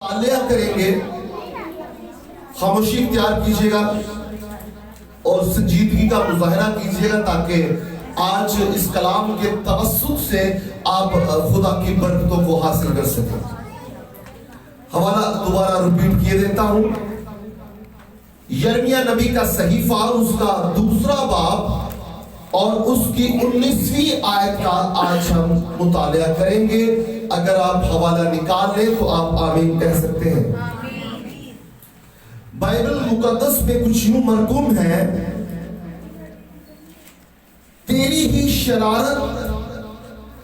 مطالعہ کریں گے، خاموشی اختیار کیجیے گا اور سنجیدگی کا مظاہرہ کیجیے گا تاکہ آج اس کلام کے توسط سے آپ خدا کی برکتوں کو حاصل کر سکیں۔ حوالہ دوبارہ ریپیٹ کیے دیتا ہوں، یرمیہ نبی کا صحیفہ اس کا 2 باب اور اس کی 19ویں آیت کا آج ہم مطالعہ کریں گے۔ اگر آپ حوالہ نکال لیں تو آپ آمین کہہ سکتے ہیں۔ بائبل مقدس میں کچھ یوں مرقوم ہے، تیری ہی شرارت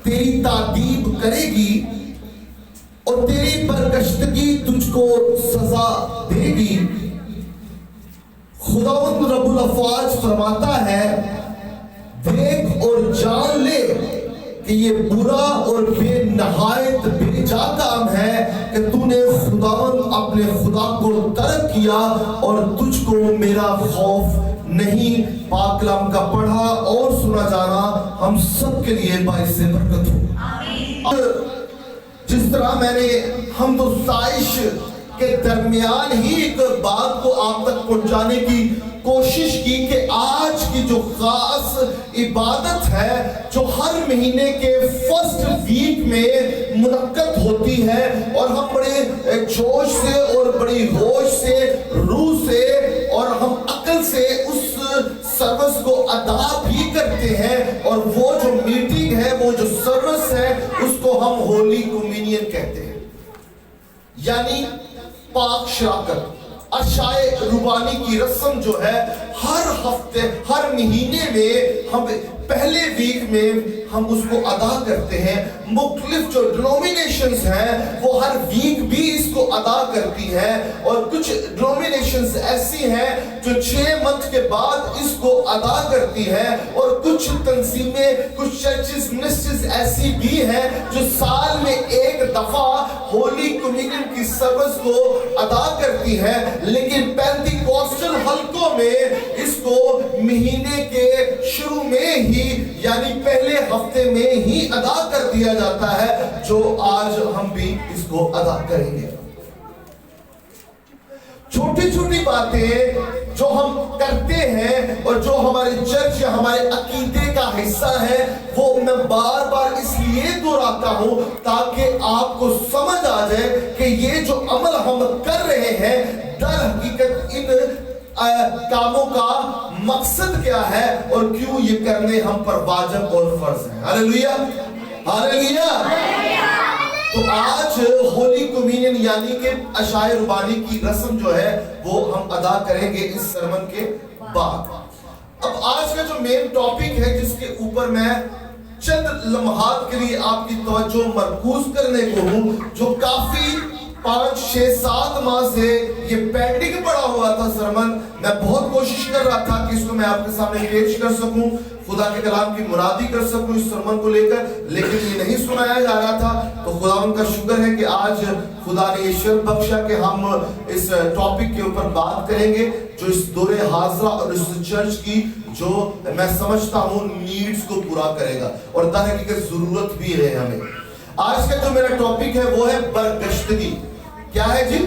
تیری تعذیب کرے گی اور تیری برگشتگی تجھ کو سزا دے گی۔ خداوند رب الافواج فرماتا ہے، دیکھ اور جان لے کہ یہ برا اور بے نہایت بے جا کام ہے کہ تو نے خداوند اپنے خدا کو ترک کیا اور تجھ کو میرا خوف نہیں۔ پاک کلام کا پڑھا اور سنا جانا ہم سب کے لیے باعث برکت ہو۔ جس طرح میں نے حمد و ستائش کے درمیان ہی ایک بات کو آپ تک پہنچانے کی کوشش کی کہ آج کی جو خاص عبادت ہے جو ہر مہینے کے فرسٹ ویک میں منعقد ہوتی ہے اور ہم بڑے جوش سے اور بڑی ہوش سے روح سے اور ہم عقل سے اس سروس کو ادا بھی کرتے ہیں، اور وہ جو میٹنگ ہے، وہ جو سروس ہے، اس کو ہم ہولی کمیونین کہتے ہیں، یعنی پاک شراکت۔ عشائے ربانی کی رسم جو ہے ہر ہفتے ہر مہینے میں ہم پہلے ویک میں ہم اس کو ادا کرتے ہیں۔ مختلف جو ڈنومینیشنز ہیں وہ ہر ویک بھی اس کو ادا کرتی ہیں، اور کچھ ڈنومینیشنز ایسی ہیں جو 6 منتھ کے بعد اس کو ادا کرتی ہیں، اور کچھ تنظیمیں کچھ چرچز منسٹریز ایسی بھی ہیں جو سال میں ایک دفعہ ہولی کمیونین کی سروس کو ادا کرتی ہیں، لیکن پینٹیکوسٹل حلقوں میں اس کو مہینے کے شروع میں ہی یعنی پہلے ہفتے میں ہی ادا کر دیا جاتا ہے، جو آج ہم بھی اس کو ادا کریں گے۔ چھوٹی چھوٹی باتیں جو ہم کرتے ہیں اور جو ہمارے چرچ یا ہمارے عقیدے کا حصہ ہے، وہ میں بار بار اس لیے دہراتا ہوں تاکہ آپ کو سمجھ آ جائے کہ یہ جو عمل ہم کر رہے ہیں در حقیقت ان کاموں کا مقصد کیا ہے اور کیوں یہ کرنے ہم پر واجب اور فرض ہے۔ ہاللیلویہ ہاللیلویہ۔ تو آج ہولی کمیونین یعنی کہ عشائے ربانی کی رسم جو ہے وہ ہم ادا کریں گے اس سرمن کے بعد۔ اب آج کا جو مین ٹاپک ہے جس کے اوپر میں چند لمحات کے لیے آپ کی توجہ مرکوز کرنے کو ہوں، جو کافی 5 6 7 ماہ سے یہ پینڈنگ پڑا ہوا تھا سرمن، میں بہت کوشش کر رہا تھا کہ اس کو میں آپ کے سامنے پیش کر سکوں، خدا کے کلام کی مرادی کر سکوں اس سرمن کو لے کر، لیکن یہ نہیں سنایا جا رہا تھا۔ تو خدا ان کا شکر ہے کہ آج خدا نے یہ شرف بخشا کہ ہم اس ٹاپک کے اوپر بات کریں گے جو اس دور حاضرہ اور اس چرچ کی جو میں سمجھتا ہوں نیڈز کو پورا کرے گا اور در حقیقت ضرورت بھی ہے ہمیں۔ آج کا جو میرا ٹاپک ہے وہ ہے برگشتگی۔ کیا ہے جی؟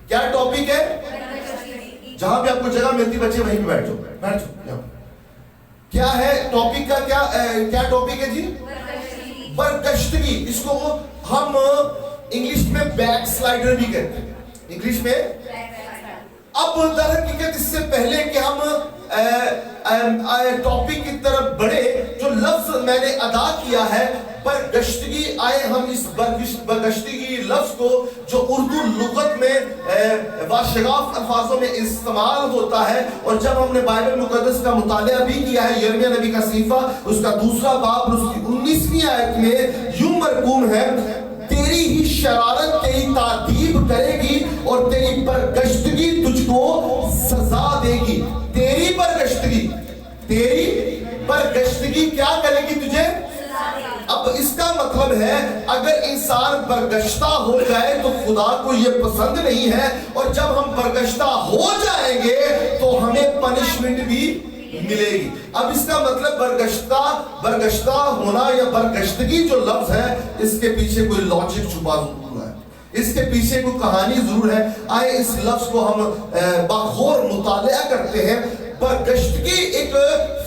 کیا ٹاپک ہے؟ جہاں بھی آپ کو جگہ ملتی بچے وہیں پہ بیٹھ جاؤ۔ کیا ہے ٹاپک کا کیا ٹاپک ہے جی؟ برگشتگی۔ اس کو ہم انگلش میں بیک سلائیڈر بھی کہتے ہیں، انگلش میں۔ اب در حقیقت اس سے پہلے کہ ہم ٹاپک کی طرف بڑھے، جو لفظ میں نے ادا کیا ہے برگشتگی، آئے ہم اس برگشتگی لفظ کو جو اردو لغت میں واشگاف الفاظوں میں استعمال ہوتا ہے، اور جب ہم نے بائبل مقدس کا مطالعہ بھی کیا ہے یرمیہ نبی کا صحیفہ اس کا 2 باب اس کی 19ویں آیت میں یوں مرقوم ہے، تیری ہی شرارت تیری تعذیب کرے گی اور تیری برگشتگی تجھ کو سزا دے گی۔ تیری برگشتگی کیا کرے گی تجھے؟ اب اس کا مطلب ہے اگر انسان برگشتہ ہو جائے تو خدا کو یہ پسند نہیں ہے، اور جب ہم برگشتہ ہو جائیں گے تو ہمیں پنشمنٹ بھی ملے گی۔ اب اس کا مطلب برگشتہ ہونا یا برگشتگی جو لفظ ہے اس کے پیچھے کوئی لاجک چھپا ہوا ہے۔ اس کے پیچھے کوئی کہانی ضرور ہے. آئے اس لفظ کو ہم بغور مطالعہ کرتے ہیں. برگشتگی ایک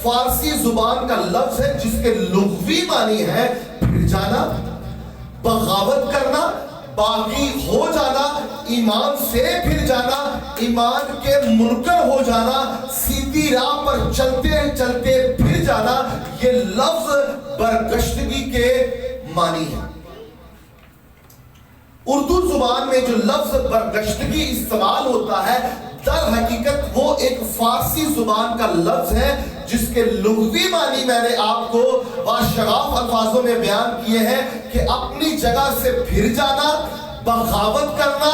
فارسی زبان کا لفظ ہے جس کے لغوی معنی ہے پھر جانا، بغاوت کرنا، باغی ہو جانا، ایمان سے پھر جانا، ایمان کے منکر ہو جانا، سیدھی راہ پر چلتے چلتے پھر جانا. یہ لفظ برگشتگی کے معنی ہے. اردو زبان میں جو لفظ برگشتگی استعمال ہوتا ہے در حقیقت وہ ایک فارسی زبان کا لفظ ہے جس کے لغوی معنی میں نے آپ کو باشگاف الفاظوں میں بیان کیے ہیں کہ اپنی جگہ سے پھر جانا، بغاوت کرنا،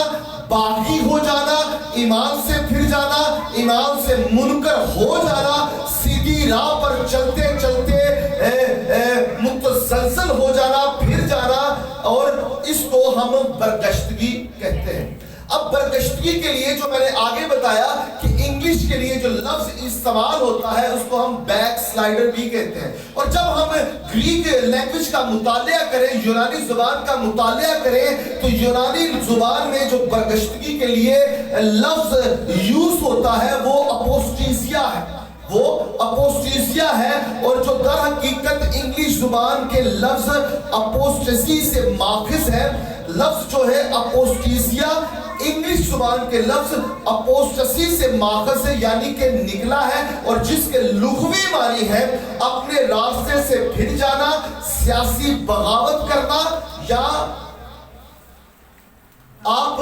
باغی ہو جانا، ایمان سے پھر جانا، ایمان سے منکر ہو جانا، سیدھی راہ پر چلتے چلتے متزلزل ہو جانا، پھر جانا، اور اس کو ہم برگشتگی کہتے ہیں. اب برگشتگی کے لیے جو میں نے آگے بتایا کہ انگلش کے لیے جو لفظ استعمال ہوتا ہے اس کو ہم بیک سلائیڈر بھی کہتے ہیں. اور جب ہم گریک لینگویج کا مطالعہ کریں، یونانی زبان کا مطالعہ کریں، تو یونانی زبان میں جو برگشتگی کے لیے لفظ یوز ہوتا ہے وہ اپوسٹیزیا ہے. وہ اپوسٹیزیا ہے، اور جو در حقیقت انگلش زبان کے لفظ اپوسٹیسی سے ماخذ ہے. لفظ جو ہے اپوسٹیزیا انگلش زبان کے لفظ اپوسٹسی سے ماخذ ہے، یعنی کہ نکلا ہے، اور جس کے لغوی معنی ہے اپنے راستے سے پھر جانا، سیاسی بغاوت کرنا، یا آپ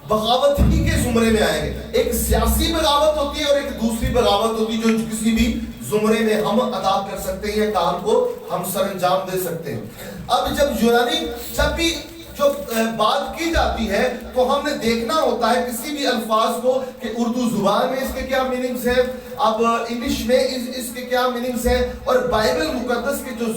بغاوت ہی کے زمرے میں آئیں گے. ایک سیاسی بغاوت ہوتی ہے اور ایک دوسری بغاوت ہوتی ہے جو کسی بھی زمرے میں ہم ادا کر سکتے ہیں، یا کام کو ہم سر انجام دے سکتے ہیں. اب جب بھی جو بات کی جاتی ہے تو ہم نے دیکھنا ہوتا ہے کسی بھی الفاظ کو کہ اردو زبان میں اس کے کیا میننگز ہیں، اب انگلش میں اس کے کیا میننگز ہیں، اور بائبل مقدس کے جو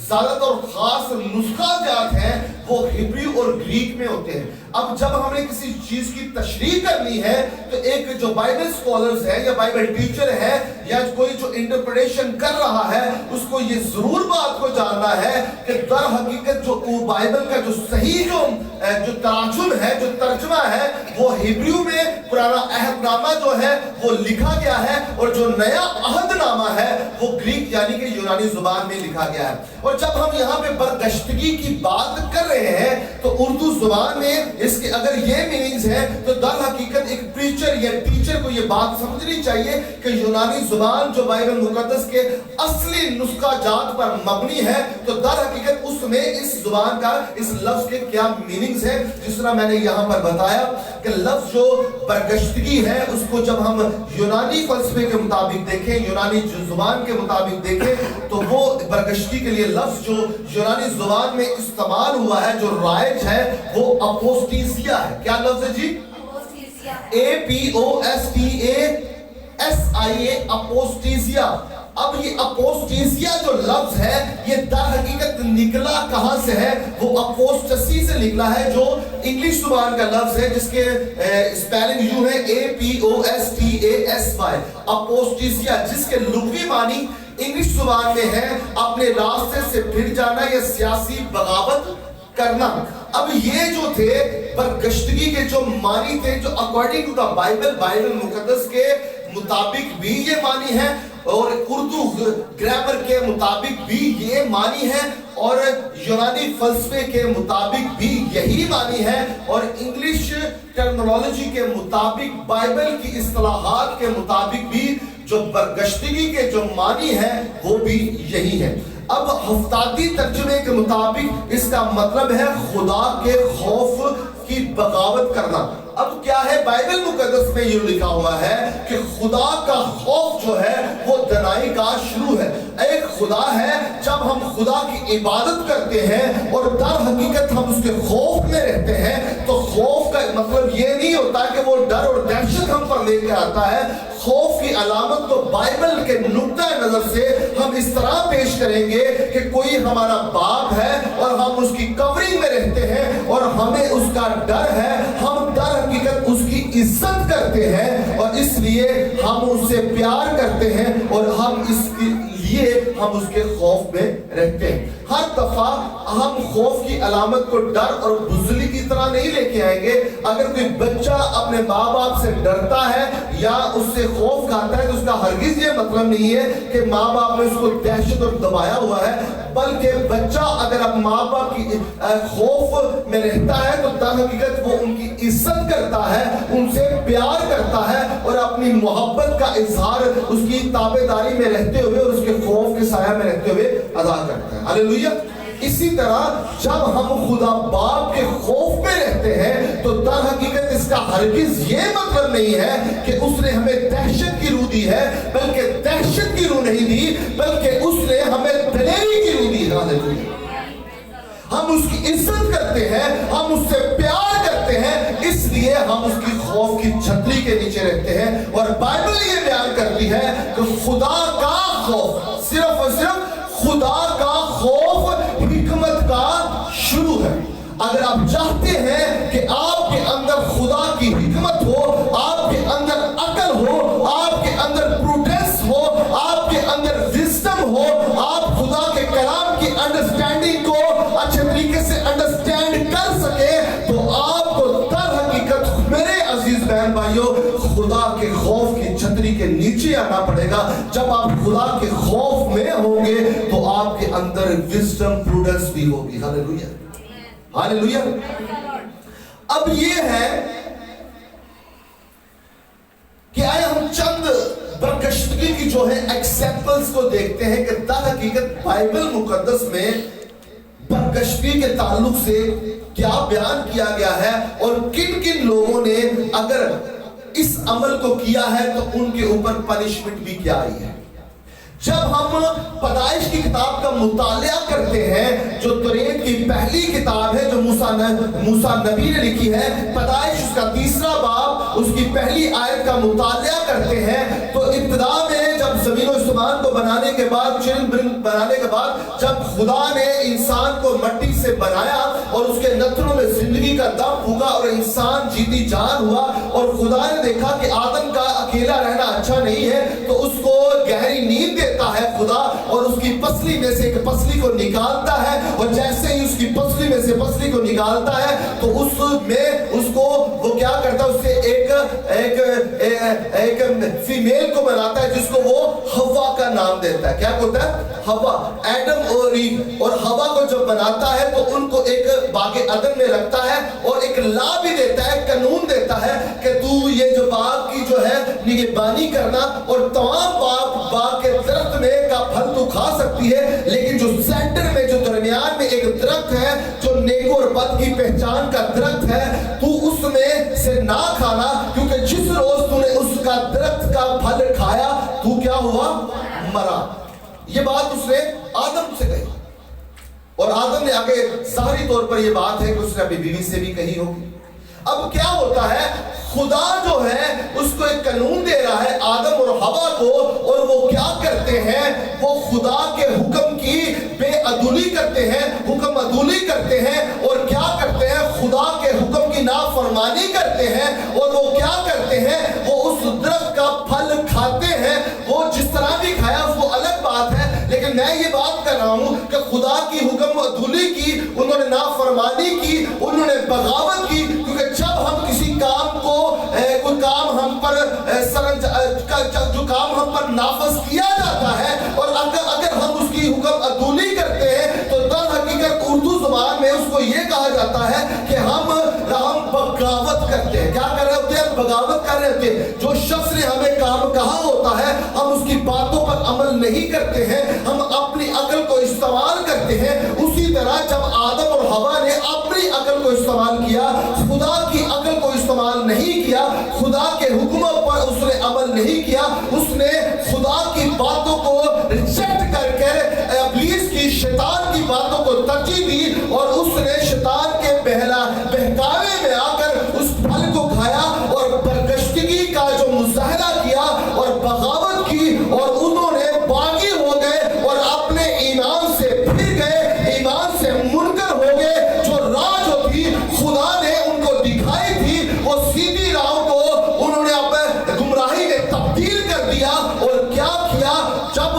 زیادہ تر خاص نسخہ جات ہیں وہ ہبریو اور گریک میں ہوتے ہیں. اب جب ہم نے کسی چیز کی تشریح کرنی ہے تو ایک جو بائبل سکولرز ہیں یا بائبل ٹیچر ہے یا کوئی جو انٹرپریٹیشن کر رہا ہے اس کو یہ ضرور بات کو جاننا ہے کہ در حقیقت جو بائبل کا جو صحیح جو تراجم ہے، جو ترجمہ ہے، وہ ہبریو میں پرانا عہد نامہ جو ہے وہ لکھا گیا ہے، اور جو نیا عہد نامہ ہے وہ گریک یعنی کہ یونانی زبان میں لکھا گیا ہے. اور جب ہم یہاں پہ برگشتگی کی بات کر رہے ہیں تو اردو زبان میں اس کے اگر یہ میننگز ہیں تو در حقیقت ایک پریچر یا ٹیچر کو یہ بات سمجھنی چاہیے کہ یونانی زبان جو بائبل مقدس کے اصلی نسخہ جات پر مبنی ہے، تو در حقیقت اس میں اس زبان کا اس لفظ کے کیا میننگز ہیں. جس طرح میں نے یہاں پر بتایا کہ لفظ جو برگشتگی ہے اس کو جب ہم یونانی فلسفے کے مطابق دیکھیں، یونانی زبان کے مطابق دیکھیں، تو وہ برگشتگی کے لیے لفظ جو یونانی زبان میں استعمال ہوا ہے، جو رائج ہے، وہ اپوسٹیزیا ہے. کیا لفظ ہے جی؟ APOSTASIA، اپوسٹیزیا. اب یہ اپوسٹیزیا جو لفظ ہے یہ در حقیقت نکلا کہاں سے ہے؟ وہ اپوسٹسی سے نکلا ہے، جو انگلش زبان کا لفظ ہے جس کے اسپیلنگ یوں ہے APOSTASY، اپوسٹیزیا، جس کے لغوی معنی انگلش زبان میں ہے اپنے راستے سے پھر جانا یا سیاسی بغاوت کرنا. اب یہ جو تھے برگشتگی کے جو معنی تھے، جو اکارڈنگ ٹو دا بائبل مقدس کے مطابق بھی یہ معنی ہے، اور اردو گرامر کے مطابق بھی یہ معنی ہے، اور یونانی فلسفے کے مطابق بھی یہی معنی ہے، اور انگلش ٹرمنالوجی کے مطابق بائبل کی اصطلاحات کے مطابق بھی جو برگشتگی کے جو معنی ہے وہ بھی یہی ہے. اب ہفتادی ترجمے کے مطابق اس کا مطلب ہے خدا کے خوف کی بغاوت کرنا. اب کیا ہے؟ بائبل مقدس میں یہ لکھا ہوا ہے کہ خدا کا خوف جو ہے وہ دنائی کا شروع ہے. ایک خدا ہے، جب ہم خدا کی عبادت کرتے ہیں اور در حقیقت ہم اس کے خوف میں رہتے ہیں تو خوف کا مطلب یہ نہیں ہوتا کہ وہ ڈر اور دہشت ہم پر لے کے آتا ہے. خوف کی علامت تو بائبل کے نقطہ نظر سے ہم اس طرح پیش کریں گے کہ کوئی ہمارا باپ ہے اور ہم اس کی کورنگ میں رہتے ہیں اور ہمیں اس کا ڈر ہے، ہم در حقیقت اس کی عزت کرتے ہیں اور اس لیے ہم اس سے پیار کرتے ہیں اور ہم اس کے لیے ہم اس کے خوف میں رہتے ہیں. ہر دفعہ ہم خوف کی علامت کو ڈر اور بزدلی کی طرح نہیں لے کے آئیں گے. اگر کوئی بچہ اپنے ماں باپ سے ڈرتا ہے یا اس سے خوف کھاتا ہے تو اس کا ہرگز یہ مطلب نہیں ہے کہ ماں باپ نے اس کو دہشت اور دبایا ہوا ہے, بلکہ بچہ اگر اب ماں باپ کی خوف میں رہتا ہے تو در حقیقت وہ ان کی عزت کرتا ہے, ان سے پیار کرتا ہے اور اپنی محبت کا اظہار اس کی تابعداری میں رہتے ہوئے اور اس کے خوف کے سایہ میں رہتے ہوئے ادا کرتا ہے. ہاللیلویہ. اسی طرح جب ہم خدا باپ کے خوف میں رہتے ہیں تو در حقیقت اس کا ہرگز یہ مطلب نہیں ہے کہ اس نے ہمیں دہشت کی روح دی ہے, بلکہ دہشت کی روح نہیں دی, بلکہ اس نے ہمیں دلیری کی روح دی ہے. ہم اس کی عزت کرتے ہیں, ہم اس سے پیار کرتے ہیں, اس لیے ہم اس کی خوف کی چھتری کے نیچے رہتے ہیں. اور بائبل یہ بیان کرتی ہے کہ خدا کا خوف, صرف اور صرف خدا کا خوف حکمت کا شروع ہے. اگر آپ چاہتے ہیں کہ آپ کے اندر خدا کی حکمت ہو, آپ کے اندر عقل ہو, آپ کے اندر پروڈنس ہو, آپ کے اندر وزڈم ہو, آپ خدا کے کلام کی انڈرسٹینڈنگ کو اچھے طریقے سے انڈرسٹینڈ کر سکے, تو آپ کو در حقیقت میرے عزیز بہن بھائیوں خدا کے خوف کی چھتری کے نیچے آنا پڑے گا. جب آپ خدا کے خوف میں ہوں گے تو آپ کے اندر وزڈم پروڈنس بھی ہوگی. ہاللیلویہ, ہاللیلویہ. اب یہ ہے کہ آئے ہم چند برکشتگی کی جو ہے ایکسیمپلز کو دیکھتے ہیں کہ در حقیقت بائبل مقدس میں برکشتگی کے تعلق سے کیا بیان کیا گیا ہے اور کن کن لوگوں نے اگر اس عمل کو کیا ہے تو ان کے اوپر پنشمنٹ بھی کیا آئی ہے. جب ہم پیدائش کی کتاب کا مطالعہ کرتے ہیں جو توریت کی پہلی کتاب ہے جو موسیٰ نبی نے لکھی ہے, پیدائش اس کا 3 باب اس کی پہلی آیت کا مطالعہ کرتے ہیں تو ابتدا میں جب زمین و آسمان کو بنانے کے بعد, بنانے کے بعد جب خدا نے انسان کو مٹی سے بنایا اور اس کے نتنوں میں زندگی کا دم پھونکا اور انسان جیتی جان ہوا اور خدا نے دیکھا کہ آدم کا اکیلا رہنا اچھا نہیں ہے تو اس کو گہری نیند دیتا ہے خدا اور اس کی پسلی میں سے ایک پسلی کو نکالتا ہے اور جیسے ہی اس کی پسلی میں سے پسلی کو نکالتا ہے تو اس میں اس کو وہ کیا کرتا ہے, اس سے ایک فیمیل کو بناتا ہے جس کو وہ ہوا کا نام دیتا ہے. کیا ہوتا ہے؟ ہوا. ایڈم اور ایو, اور ہوا کو جب بناتا ہے تو ان کو ایک باغ عدن میں رکھتا ہے اور ایک لا بھی دیتا ہے, قانون دیتا ہے کہ تو یہ جو باغ کی جو ہے نگہبانی کرنا اور تمام باغ کے درخت میں کا پھل تو کھا سکتی ہے, لیکن جو سینٹر میں جو درمیان میں ایک درخت ہے جو نیک اور بد کی پہچان کا درخت ہے تو اس میں سے نہ کھانا, کیونکہ جس روز تو نے اس کا درخت کا پھل کھایا تو کیا ہوا؟ مرا. یہ بات اس نے آدم سے کہی اور آدم نے آگے ظاہری طور پر یہ بات ہے کہ اس نے اپنی بیوی سے بھی کہی ہوگی. اب کیا ہوتا ہے, خدا جو ہے اس کو ایک قانون دے رہا ہے آدم اور ہوا کو, اور وہ کیا کرتے ہیں, وہ خدا کے حکم کی بے عدولی کرتے ہیں, حکم عدولی کرتے ہیں اور کیا کرتے ہیں, خدا کے حکم کی نافرمانی کرتے ہیں اور وہ کیا کرتے ہیں, وہ اس درخت کا پھل کھاتے ہیں. وہ جس طرح بھی کھایا اس کو الگ بات ہے, لیکن میں یہ بات کر رہا ہوں کہ خدا کی حکم عدولی کی, انہوں نے نافرمانی کی, انہوں نے بغاوت کی, کیونکہ جب ہم کسی کام کو کوئی کام ہم پر جو کام ہم پر نافذ کیا جاتا ہے اور اگر ہم اس کی حکم عدولی کرتے ہیں تو در حقیقت اردو زبان میں اس کو یہ کہا جاتا ہے کہ ہم بغاوت کرتے ہیں. کیا کر رہے ہوتے ہیں؟ بغاوت کر رہے ہوتے ہیں. جو شخص نے ہمیں کام کہا ہوتا ہے ہم اس کی باتوں پر عمل نہیں کرتے ہیں, ہم اپنی عقل کو استعمال کرتے ہیں. اسی طرح جب آدم اور ہوا نے اپنی عقل کو استعمال کیا, خدا کی عقل کو استعمال نہیں کیا, خدا کے حکموں پر اس نے عمل نہیں کیا, اس نے خدا کی باتوں کو ریجیکٹ کر کے ابلیس کی, شیطان کی باتوں کو ترجیح دی اور اس نے شیطان کے بہکاوے میں آ کر اس پھل کو کھایا اور برکشتگی کا جو مظاہرہ کیا اور بغاوت کی اور انہوں نے باغی ہو گئے اور اپنے ایمان سے پھر گئے, ایمان سے منکر ہو گئے. جو راہ جو تھی خدا نے ان کو دکھائی تھی وہ سیدھی راہ کو انہوں نے اپنے گمراہی میں تبدیل کر دیا. اور کیا کیا, جب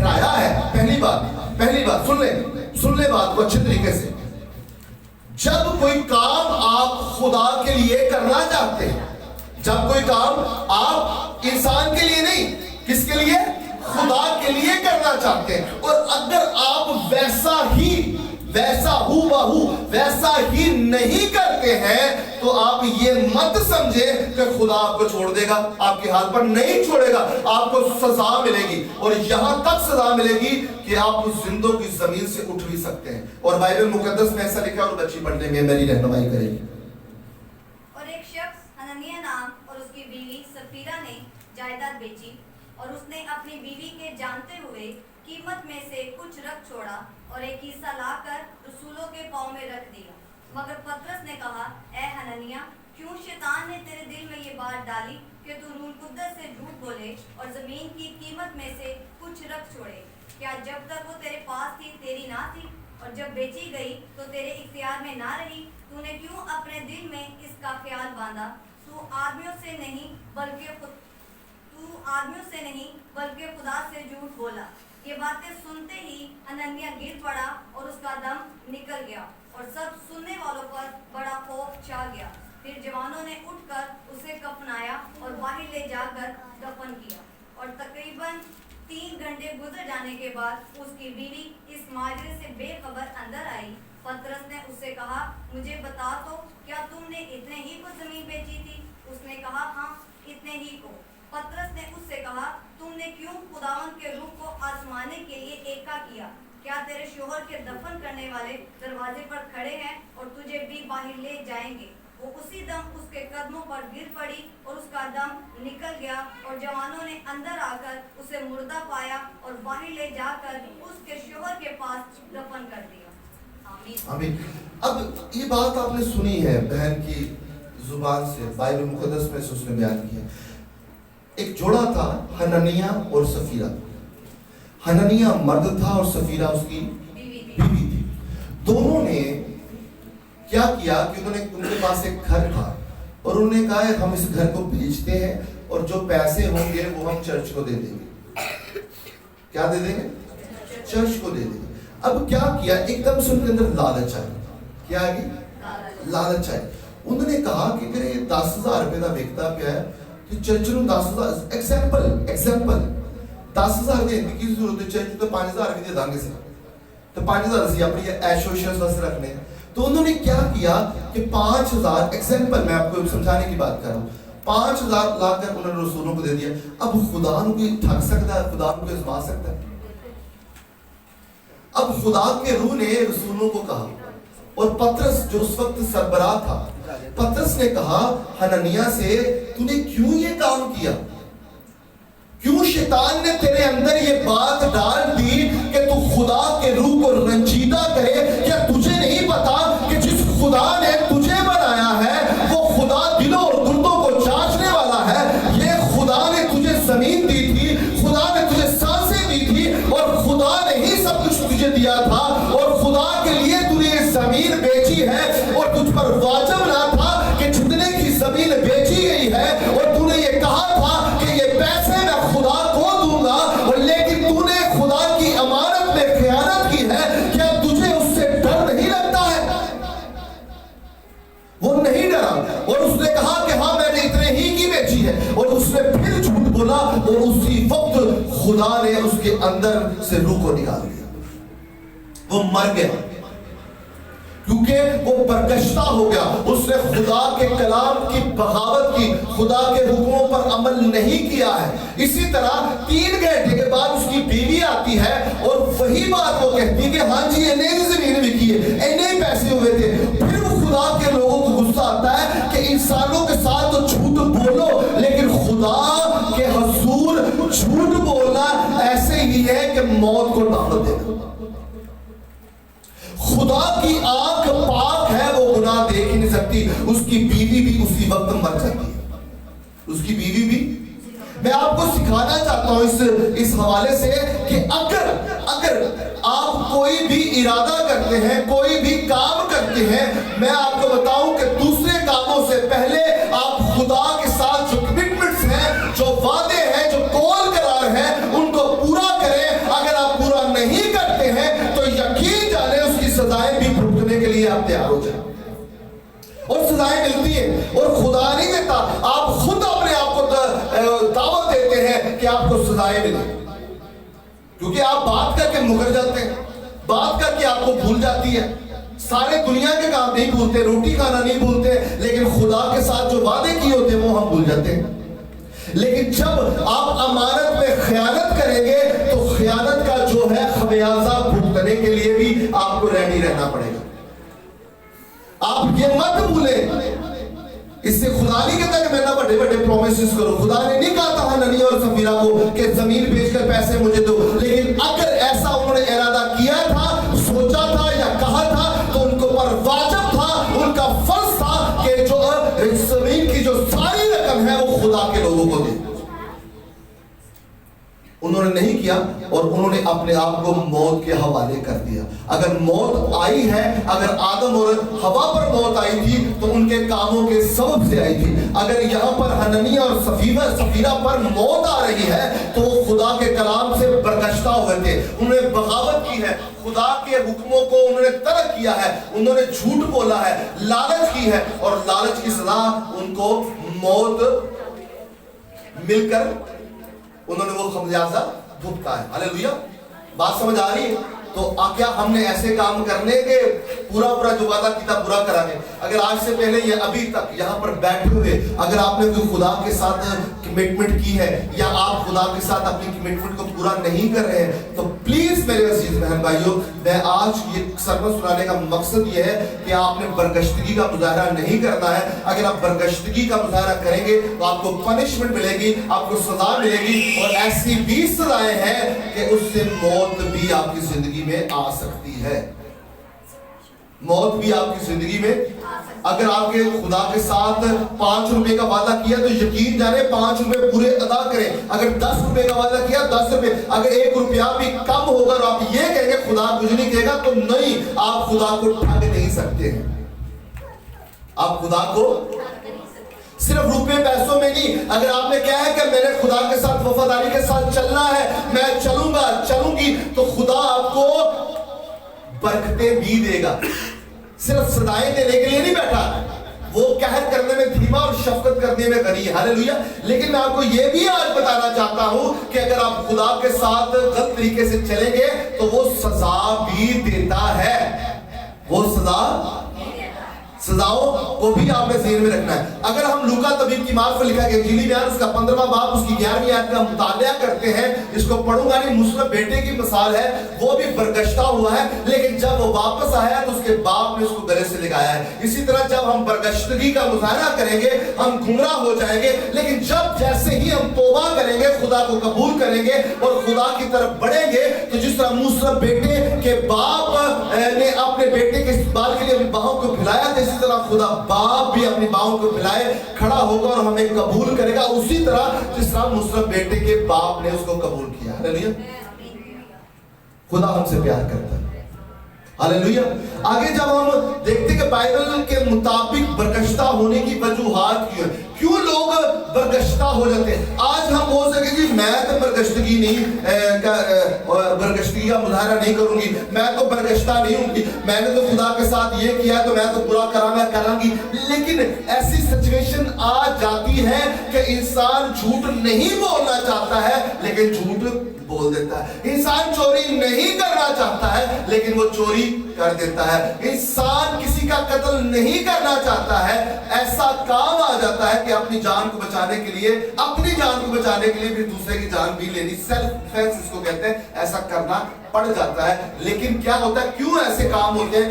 ٹھہرایا ہے. پہلی بات سن لے بات کو اچھے طریقے سے. جب کوئی کام آپ خدا کے لیے کرنا چاہتے ہیں, جب کوئی کام آپ انسان کے لیے نہیں, کس کے لیے؟ خدا کے لیے کرنا چاہتے ہیں, اور اگر آپ ویسا ہی نہیں کرتے ہیں تو آپ یہ مت سمجھیں کہ خدا آپ کو چھوڑ دے گا, آپ کے حال پر نہیں چھوڑے گا, آپ کو سزا ملے گی, اور یہاں تک سزا ملے گی کہ آپ اس زندوں کی زمین سے اٹھ بھی سکتے ہیں. اور بائبل مقدس میں ایسا لکھا, اور بچی پڑھنے میں میری رہنمائی کرے گی. اور ایک شخص حنانیہ نام اور اس کی بیوی سفیرہ نے جائیداد بیچی, اور اس نے اپنی بیوی کے جانتے ہوئے قیمت میں سے کچھ رکھ چھوڑا اور ایک حصہ لا کر رسولوں کے پاؤں میں رکھ دیا. مگر پطرس نے کہا, اے حنانیہ, کیوں شیطان نے تیرے دل میں یہ بات ڈالی کہ تو روح القدس سے جھوٹ بولے اور زمین کی قیمت میں سے کچھ رکھ چھوڑے؟ کیا جب تک وہ تیرے پاس تھی تیری نہ تھی, اور جب بیچی گئی تو تیرے اختیار میں نہ رہی؟ تو نے کیوں اپنے دل میں اس کا خیال باندھا؟ تو آدمیوں سے نہیں بلکہ خدا سے جھوٹ بولا. یہ باتیں سنتے ہی حنانیہ گر پڑا اور اس کا دم نکل گیا, اور سب سننے والوں پر بڑا خوف چھا گیا. پھر جوانوں نے اٹھ کر اسے کفنایا اور باہر لے جا کر دفن کیا. اور تقریباً 3 گھنٹے گزر جانے کے بعد اس کی بیوی اس ماجرے سے بے خبر اندر آئی. پطرس نے اس سے کہا, مجھے بتا تو, کیا تم نے اتنے ہی کو زمین بیچی تھی؟ اس نے کہا, ہاں, اتنے ہی کو. پطرس نے اس سے کہا, تم نے کیوں خداوند کے روح کو آزمانے کے لیے ایکا کیا؟ کیا تیرے شوہر کے دفن کرنے والے دروازے پر کھڑے ہیں اور تجھے بھی باہر لے جائیں گے؟ وہ اسی دم اس کے قدموں پر گر پڑی اور اس کا دم نکل گیا, اور جوانوں نے اندر آ کر اسے مردہ پایا اور باہر لے جا کر اس کے شوہر کے پاس دفن کر دیا. آمین. اب یہ بات آپ نے سنی ہے بہن کی زبان سے, بائبل مقدس میں سے اس نے بیان کیا. ایک جوڑا تھا, حنانیہ اور سفیرہ. حنانیہ مرد تھا اور سفیرہ اس کی بیوی تھی. دونوں نے کیا کیا کہ ان کے پاس ایک گھر تھا, اور انہوں نے کہا ہم اس گھر کو بیچتے ہیں اور جو پیسے ہوں گے وہ ہم چرچ کو دے دیں گے. کیا دے دیں گے؟ چرچ کو دے دیں گے. اب کیا کیا, ایک دم سے ان کے اندر لالچ آئی. کیا آئی؟ لالچ آئی. انہوں نے کہا کہ اگر یہ 10,000 روپے کا بکتا پیا ہے تو چرچ نو 10,000 ایگزامپل 10,000 دینے کی ضرورت ہے, چرچ تو 5,000 بھی دے دیں گے سر, تو 5,000 اسی اپنی ایشوشیس واسطے رکھنے ہیں. تو انہوں نے کیا کیا کہ 5,000 ایگزامپل, میں آپ کو سمجھانے کی بات کر رہا ہوں, 5,000 لا کر انہوں نے رسولوں کو دے دیا. اب خدا ان کو ٹھگ سکتا ہے, خدا ان کو ازما سکتا ہے. اب خدا کے روح نے رسولوں کو کہا, اور پطرس جو اس وقت سربراہ تھا, پطرس نے کہا حنانیہ سے, تو نے کیوں یہ کام کیا؟ کیوں شیطان نے تیرے اندر یہ بات ڈال دی کہ تو خدا کے روح کو رنجیدہ کرے؟ کیا تجھے نہیں پتا کہ جس خدا نے تجھے بنایا ہے وہ خدا دلوں اور گردوں کو جانچنے والا ہے؟ یہ خدا نے تجھے زمین دی تھی, خدا نے تجھے سانسیں دی تھی, اور خدا نے ہی سب کچھ تجھے دیا تھا, اور خدا کے لیے تو نے یہ زمین بیچی ہے, اور تجھ پر واجب نہ تھا کہ جتنے کی زمین بیچی گئی ہے, اور تو نے یہ کہا تھا کہ یہ پیسے میں خدا کو دوں گا, اور لیکن تو نے خدا کی امانت میں خیانت کی ہے. کیا تجھے اس سے ڈر نہیں لگتا ہے؟ وہ نہیں ڈرا, اور اس نے کہا کہ ہاں میں نے اتنے ہی کی بیچی ہے, اور اس نے پھر جھوٹ بولا, اور اسی وقت خدا نے اس کے اندر سے روح کو نکال دیا. وہ مر گیا کیونکہ وہ برگشتہ ہو گیا. اس نے خدا کے کلام کی بغاوت کی, خدا کے حکموں پر عمل نہیں کیا ہے. اسی طرح 3 گھنٹے کے بعد اس کی بیوی آتی ہے, اور وہی بات وہ کہتی کہ ہاں جی انہیں ہی زمین بکی ہے, انہیں ہی پیسے ہوئے تھے. پھر وہ خدا کے لوگوں کو غصہ آتا ہے کہ انسانوں کے ساتھ تو جھوٹ بولو, لیکن خدا کے حضور جھوٹ بولنا ایسے ہی ہے کہ موت کو دعوت دینا. خدا کی آنکھ پاک ہے, وہ گناہ دیکھ ہی نہیں سکتی. اس کی بیوی بھی اسی وقت مر جاتی ہے. اس کی بیوی بھی. میں آپ کو سکھانا چاہتا ہوں اس حوالے سے کہ اگر آپ کوئی بھی ارادہ کرتے ہیں, کوئی بھی کام کرتے ہیں, میں آپ کو بتاؤں کہ دوسرے کاموں سے پہلے آپ خدا کے ساتھ جو کمٹمنٹس ہیں, جو وعدے ہیں, جو قول قرار ہیں, ان کو پورا کریں. اگر لیے آپ تیار ہو جائیں. اور سزائیں ملتی ہیں اور خدا نہیں دیتا, آپ خود اپنے آپ کو دعوت دیتے ہیں کہ آپ کو سزائیں ملیں, کیونکہ آپ بات کر کے مکر جاتے ہیں, بات کر کے آپ کو بھول جاتی ہے. سارے دنیا کے کام نہیں بھولتے, روٹی کھانا نہیں بھولتے, لیکن خدا کے ساتھ جو وعدے کیے ہوتے ہیں وہ ہم بھول جاتے ہیں. لیکن جب آپ امانت میں خیانت کریں گے تو خیانت کا جو ہے خمیازہ بھگتنے کے لیے بھی آپ کو ریڈی رہنا پڑے گا. آپ یہ مت بھولیں, اس سے خدا نہیں کہتا کہ میں نہ بڑے بڑے پرومیسز کروں. خدا نے نہیں کہا تھا حنانیہ اور سفیرہ کو کہ زمین بیچ کر پیسے مجھے دو, لیکن اگر ایسا انہوں نے ارادہ کیا تھا, سوچا تھا یا کہا تھا تو ان کو پر واجب تھا, ان کا فرض تھا کہ جو زمین کی جو ساری رقم ہے وہ خدا کے لوگوں کو دے. انہوں نے نہیں کیا اور انہوں نے اپنے آپ کو موت کے حوالے کر دیا. اگر موت آئی ہے, اگر آدم اور حوا پر موت آئی تھی تو ان کے کاموں کے سبب سے آئی تھی. اگر یہاں پر حنانیہ اور سفیرہ پر موت آ رہی ہے تو وہ خدا کے کلام سے برگشتہ ہوئے تھے, انہوں نے بغاوت کی ہے, خدا کے حکموں کو انہوں نے ترک کیا ہے, انہوں نے جھوٹ بولا ہے, لالچ کی ہے, اور لالچ کی سزا ان کو موت مل کر انہوں نے وہ خمیازہ بھگتا ہے. ہاللیلویہ, بات سمجھ آ رہی ہے؟ تو کیا ہم نے ایسے کام کرنے کہ پورا جو وعدہ کیا پورا کرانے؟ اگر آج سے پہلے یا ابھی تک یہاں پر بیٹھے ہوئے اگر آپ نے کوئی خدا کے ساتھ کمٹمنٹ کی ہے یا آپ خدا کے ساتھ اپنی کمٹمنٹ کو پورا نہیں کر رہے ہیں تو پلیز میرے عزیز بہن بھائیوں, میں آج یہ سرمن سنانے کا مقصد یہ ہے کہ آپ نے برگشتگی کا مظاہرہ نہیں کرنا ہے. اگر آپ برگشتگی کا مظاہرہ کریں گے تو آپ کو پنشمنٹ ملے گی, آپ کو سزا ملے گی, اور ایسی بھی سزائیں ہیں کہ اس سے موت بھی آپ کی زندگی میں آ سکتی ہے. موت بھی آپ کی زندگی میں, اگر آپ کے خدا کے ساتھ 5 روپے کا وعدہ کیا تو یقین جانے 5 روپے پورے ادا کریں. اگر 10 روپے کا وعدہ کیا 10 روپے, اگر 1 روپیہ بھی کم ہوگا اور آپ یہ کہیں گے خدا کچھ نہیں کہے گا تو نہیں, آپ خدا کو ٹھگ نہیں سکتے ہیں. آپ خدا کو صرف روپے پیسوں میں نہیں, اگر آپ نے کہا ہے کہ میں نے خدا کے ساتھ وفاداری کے ساتھ چلنا ہے, میں چلوں گا چلوں گی, تو خدا آپ کو برکتیں بھی دے گا. صرف سزائیں دینے کے لیے نہیں بیٹھا, وہ قہر کرنے میں دھیما اور شفقت کرنے میں غنی ہے. ہاللیلویہ. لیکن میں آپ کو یہ بھی آج بتانا چاہتا ہوں کہ اگر آپ خدا کے ساتھ غلط طریقے سے چلیں گے تو وہ سزا بھی دیتا ہے. وہ سزاؤں کو بھی آپ نے ذہن میں رکھنا ہے. اگر ہم لوکا طبیب کی مارفت لکھا کہ انجیلی بیان اس کا 15واں باب اس کی 11ویں آیت کا مطالعہ کرتے ہیں, اس کو پڑھوں گا نہیں. مسلم بیٹے کی مثال ہے, وہ بھی برگشتہ ہوا ہے, لیکن جب وہ واپس آیا تو اس کے باپ نے اس کو گلے سے لگایا ہے. اسی طرح جب ہم برگشتگی کا مظاہرہ کریں گے ہم گمراہ ہو جائیں گے, لیکن جب جیسے ہی ہم توبہ کریں گے, خدا کو قبول کریں گے اور خدا کی طرف بڑھیں گے, تو جس طرح مسلم بیٹے کے باپ نے اپنے بیٹے کے استقبال کے لیے اپنی باہوں کو پھیلایا تھا, اسی طرح خدا باپ بھی اپنی باہوں کو پھیلائے کھڑا ہوگا اور ہمیں قبول کرے گا, اسی طرح جس طرح مسلم بیٹے کے باپ نے اس کو قبول کیا. ہاللیلویہ. خدا ہم سے پیار کرتا ہے. ہاللیلویہ. آگے جب ہم دیکھتے کہ بائبل کے مطابق برگشتہ ہونے کی وجوہات کیوں لوگ برگشتہ ہو جاتے ہیں. آج ہم بول سکیں جی میں تو برگشتگی کا مظاہرہ نہیں کروں گی, میں تو برگشتہ نہیں ہوں گی, میں نے تو خدا کے ساتھ یہ کیا تو میں تو برا کراں گی. لیکن ایسی سچویشن آ جاتی ہے کہ انسان جھوٹ نہیں بولنا چاہتا ہے لیکن جھوٹ بول دیتا ہے. انسان چوری نہیں کرنا چاہتا ہے لیکن وہ چوری کر دیتا ہے. انسان کسی کا قتل نہیں کرنا چاہتا ہے, ایسا کام آ جاتا ہے کہ اپنی جان کو بچانے کے لیے پھر دوسرے کی جان بھی لینی, سیلف ڈیفینس اس کو کہتے ہیں, ایسا کرنا پڑ جاتا ہے. لیکن کیا ہوتا ہے, کیوں ایسے کام ہوتے ہیں,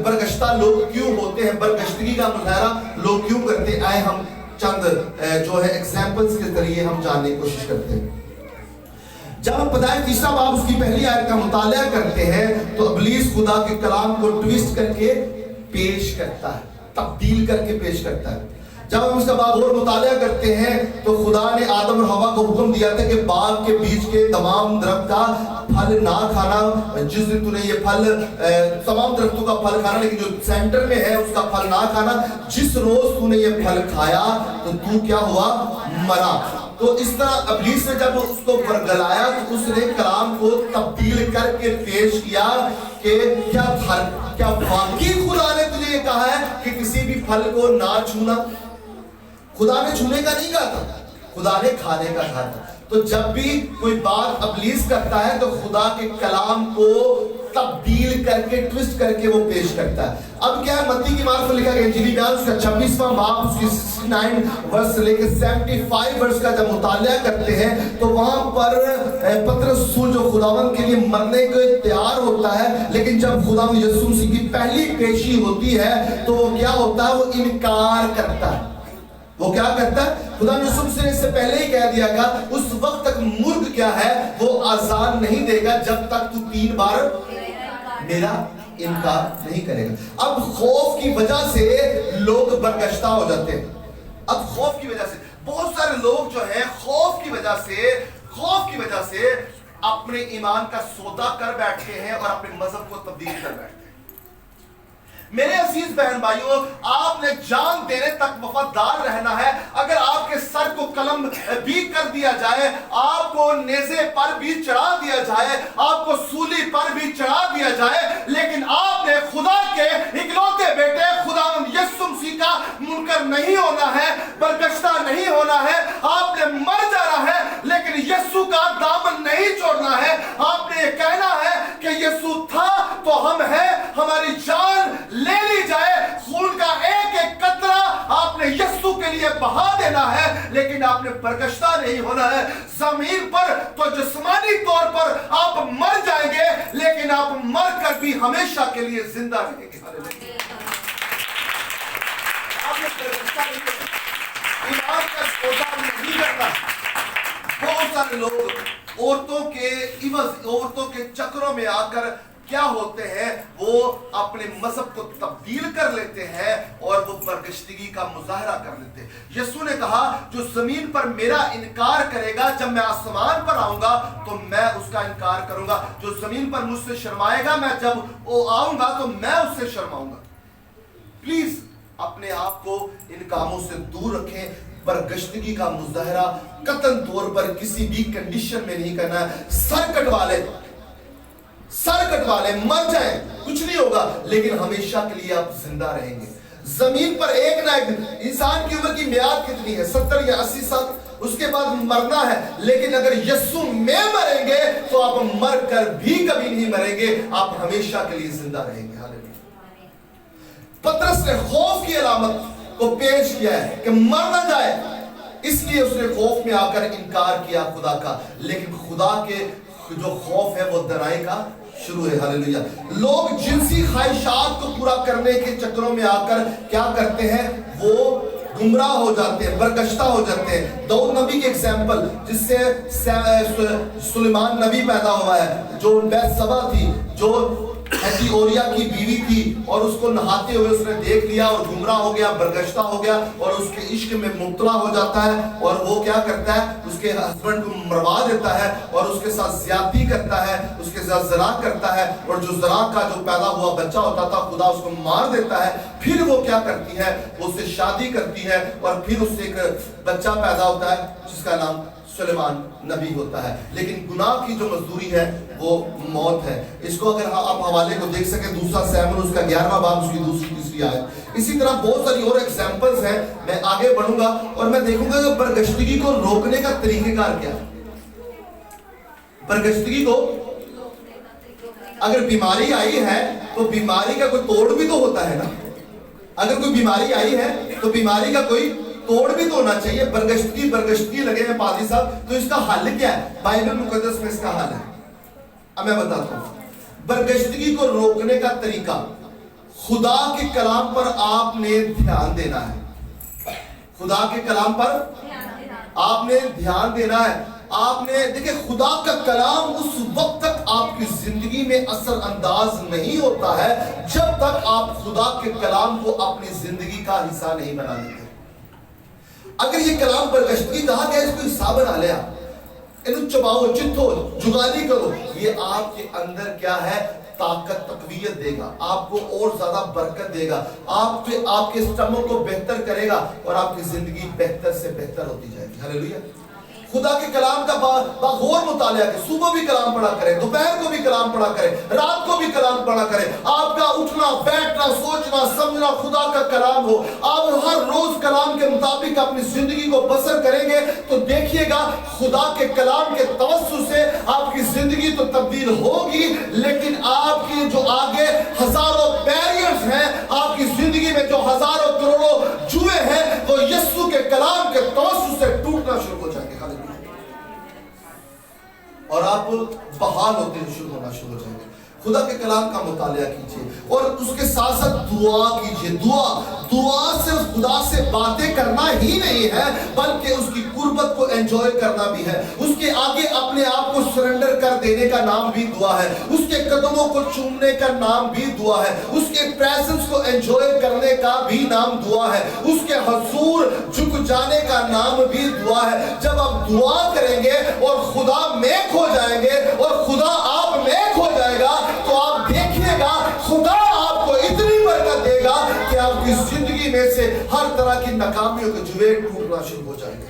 برگشتہ لوگ کیوں ہوتے ہیں, برگشتگی کا مظاہرہ لوگ کیوں کرتے ہیں؟ آئے ہم چند جو ہے ایگزامپلز کے ذریعے ہم جاننے کی کوشش کرتے ہیں. جب ہم پیدائش 3 باب اس کی پہلی آیت کا مطالعہ کرتے ہیں تو ابلیس خدا کے کلام کو ٹویسٹ کر کے پیش کرتا ہے, تبدیل کر کے پیش کرتا ہے. جب ہم اس کا باب اور مطالعہ کرتے ہیں تو خدا نے آدم اور حوا کو حکم دیا تھا کہ باغ کے بیچ کے تمام درخت کا پھل نہ کھانا, جس دن تو نے یہ پھل تمام درختوں کا پھل کھانا لیکن جو سینٹر میں ہے اس کا پھل نہ کھانا, جس روز تو نے یہ پھل کھایا تو تو کیا ہوا, مرا. تو اس طرح ابلیس نے جب اس کو برگلایا تو اس نے کلام کو تبدیل کر کے پیش کیا کہ کیا واقعی خدا نے تجھے یہ کہا ہے کہ کسی بھی پھل کو نہ چھونا؟ خدا نے چھونے کا نہیں کہا تھا، خدا نے کھانے کا کہا تھا۔ تو جب بھی کوئی بات ابلیس کرتا ہے تو خدا کے کلام کو تبدیل کر کے ٹوسٹ کر کے وہ پیش کرتا ہے۔ اب کیا ہے، متی کی معرفت لکھا گیا انجیلی بیان اس کا 26واں باب اس کی 69 ورس سے لے کے 75 ورس کا جب مطالعہ کرتے ہیں تو وہاں پر پطرس رسول جو خداوند کے لیے مرنے کو تیار ہوتا ہے، لیکن جب خداوند یسوع مسیح کی پہلی پیشی ہوتی ہے تو وہ کیا ہوتا ہے، وہ انکار کرتا ہے۔ وہ کیا کرتا ہے؟ خدا نے یسوع مسیح نے اس سے پہلے ہی کہہ دیا گا اس وقت تک مرد کیا ہے وہ آزان نہیں دے گا جب تک تو 3 بار میرا انکار نہیں کرے گا۔ اب خوف کی وجہ سے لوگ برگشتہ ہو جاتے ہیں۔ اب خوف کی وجہ سے بہت سارے لوگ جو ہیں خوف کی وجہ سے اپنے ایمان کا سودا کر بیٹھتے ہیں اور اپنے مذہب کو تبدیل کر بیٹھتے ہیں۔ میرے عزیز بہن بھائیوں، آپ نے جان دینے تک وفادار رہنا ہے۔ اگر آپ کے سر کو قلم بھی کر دیا جائے، آپ کو نیزے پر بھی چڑھا دیا جائے، آپ کو سولی پر بھی چڑھا دیا جائے، لیکن آپ نے خدا کے اکلوتے بیٹے خداوند یسوع مسیح کا منکر نہیں ہونا ہے، برگشتہ نہیں ہونا ہے۔ آپ نے مر جانا ہے لیکن یسوع کا دامن نہیں چھوڑنا ہے۔ آپ نے یہ کہنا ہے کہ یسوع تھا تو ہم ہیں، ہماری جان لے لی جائے، خون کا ایک ایک قطرہ آپ نے یسوع کے لیے بہا دینا ہے، لیکن آپ نے برگشتہ نہیں ہونا ہے۔ زمین پر تو جسمانی طور پر آپ مر جائیں گے، لیکن آپ مر کر بھی ہمیشہ کے لیے زندہ رہیں گے۔ آپ نے برگشتہ نہیں کرنا، ایمان کا سودا نہیں کرنا۔ بہت سارے لوگ عورتوں کے چکروں میں آ کر کیا ہوتے ہیں، وہ اپنے مذہب کو تبدیل کر لیتے ہیں اور وہ برگشتگی کا مظاہرہ کر لیتے ہیں۔ یسوع نے کہا جو زمین پر میرا انکار کرے گا، جب میں آسمان پر آؤں گا تو میں اس کا انکار کروں گا۔ جو زمین پر مجھ سے شرمائے گا، میں جب وہ آؤں گا تو میں اس سے شرماؤں گا۔ پلیز اپنے آپ کو ان کاموں سے دور رکھیں۔ برگشتگی کا مظاہرہ قطعاً طور پر کسی بھی کنڈیشن میں نہیں کرنا ہے۔ سر کٹوا لیں، مر جائیں، کچھ نہیں ہوگا، لیکن ہمیشہ کے لیے آپ زندہ رہیں گے۔ زمین پر ایک نہ ایک دن، انسان کی عمر کی میعاد کتنی ہے؟ 70 یا 80 سال، اس کے بعد مرنا ہے، لیکن اگر یسوع میں مریں گے تو آپ مر کر بھی کبھی نہیں مریں گے، آپ ہمیشہ کے لیے زندہ رہیں گے۔ پطرس نے خوف کی علامت کو پیش کیا ہے کہ مر نہ جائے، اس لیے اس نے خوف میں آ کر انکار کیا خدا کا، لیکن خدا کے جو خوف ہے وہ ڈرائی کا شروع ہے۔ ہاللیلویہ۔ لوگ جنسی خواہشات کو پورا کرنے کے چکروں میں آ کر کیا کرتے ہیں، وہ گمراہ ہو جاتے ہیں، برگشتہ ہو جاتے ہیں۔ داؤد نبی کی ایگزامپل، جس سے سلیمان نبی پیدا ہوا ہے، جو بیت سبا تھی، جو ایسی اوریا کی بیوی تھی، اور اس کو نہاتے ہوئے اس نے دیکھ لیا اور گمراہ ہو گیا، برگشتہ ہو گیا اور اس کے عشق میں مبتلا ہو جاتا ہے، اور وہ کیا کرتا ہے، اس کے ہسبینڈ کو مروا دیتا ہے اور اس کے ساتھ زیادتی کرتا ہے، اس کے ساتھ زنا کرتا ہے، اور جو زنا کا جو پیدا ہوا بچہ ہوتا تھا خدا اس کو مار دیتا ہے۔ پھر وہ کیا کرتی ہے، وہ اس سے شادی کرتی ہے اور پھر اس سے ایک بچہ پیدا ہوتا ہے جس کا نام سلیمان نبی ہوتا ہے۔ لیکن گناہ کی جو مزدوری ہے وہ موت ہے۔ اس کو اگر آپ حوالے کو دیکھ سکیں، دوسرا سیمون اس کا 11واں باب اس کی تیسری آیت۔ اسی طرح بہت ساری اور ایگزامپلز ہیں۔ میں آگے بڑھوں گا اور میں دیکھوں گا کہ برگشتگی کو روکنے کا طریقہ کار کیا ہے۔ برگشتگی کو اگر بیماری آئی ہے تو بیماری کا کوئی توڑ بھی تو ہوتا ہے نا۔ اگر کوئی بیماری آئی ہے تو بیماری کا کوئی توڑ بھی تو ہونا چاہیے۔ برگشتگی لگے ہیں پادری صاحب، تو اس کا حل کیا ہے؟ بائبل مقدس میں اس کا حل ہے، اب میں بتاتا ہوں۔ برگشتگی کو روکنے کا طریقہ، خدا کے کلام پر آپ نے دھیان دینا ہے۔ خدا کے کلام پر آپ نے دھیان دینا ہے۔ آپ نے دیکھیں، خدا کا کلام اس وقت تک آپ کی زندگی میں اثر انداز نہیں ہوتا ہے جب تک آپ خدا کے کلام کو اپنی زندگی کا حصہ نہیں بنا لیتے۔ اگر یہ کلام برگشتگی کہا گیا، اس کو حصہ بنا لیا، انہوں چباؤ، چتھو، جگالی کرو، یہ آپ کے اندر کیا ہے، طاقت، تقویت دے گا، آپ کو اور زیادہ برکت دے گا، آپ کے اسٹمک کو بہتر کرے گا اور آپ کی زندگی بہتر سے بہتر ہوتی جائے گی۔ ہاللیلویہ۔ خدا کے کلام کا باغور مطالعہ کریں, صبح بھی کلام پڑھا کریں, دوپہر کو بھی کلام پڑھا کریں, رات کو بھی کلام پڑھا کریں. آپ کا اٹھنا بیٹھنا سوچنا سمجھنا خدا کا کلام ہو. آپ ہر روز کلام کے مطابق اپنی زندگی کو بسر کریں گے تو دیکھیے گا خدا کے کلام کے توسط سے آپ کی زندگی تو تبدیل ہوگی, لیکن آپ کی جو آگے ہزاروں بیریئرز ہیں, آپ کی زندگی میں جو ہزاروں کروڑوں جوئے ہیں, وہ یسوع کے کلام کے توسط سے ٹوٹنا شروع ہو جائیں گے. اور آپ بحال ہوتے شروع ہونا شروع ہو جائیں گے. خدا کے کلام کا مطالعہ کیجئے اور اس کے ساتھ ساتھ دعا کیجئے. دعا صرف خدا سے باتیں کرنا ہی نہیں ہے, بلکہ اس کی قربت کو انجوائے کرنا بھی ہے. اس کے آگے اپنے آپ کو سرنڈر کر دینے کا نام بھی دعا ہے. اس کے قدموں کو چومنے کا نام بھی دعا ہے. اس کے پریزنس کو انجوائے کرنے کا بھی نام دعا ہے. اس کے حضور جھک جانے کا نام بھی دعا ہے. جب آپ دعا کریں گے اور خدا میک ہو جائیں گے اور خدا آپ میک ہو جائے گا, تو آپ دیکھیے گا خدا آپ کو اتنی برکت دے گا کہ آپ کی زندگی میں سے ہر طرح کی ناکامیوں کے جوے ٹوٹنا شروع ہو جائیں گے,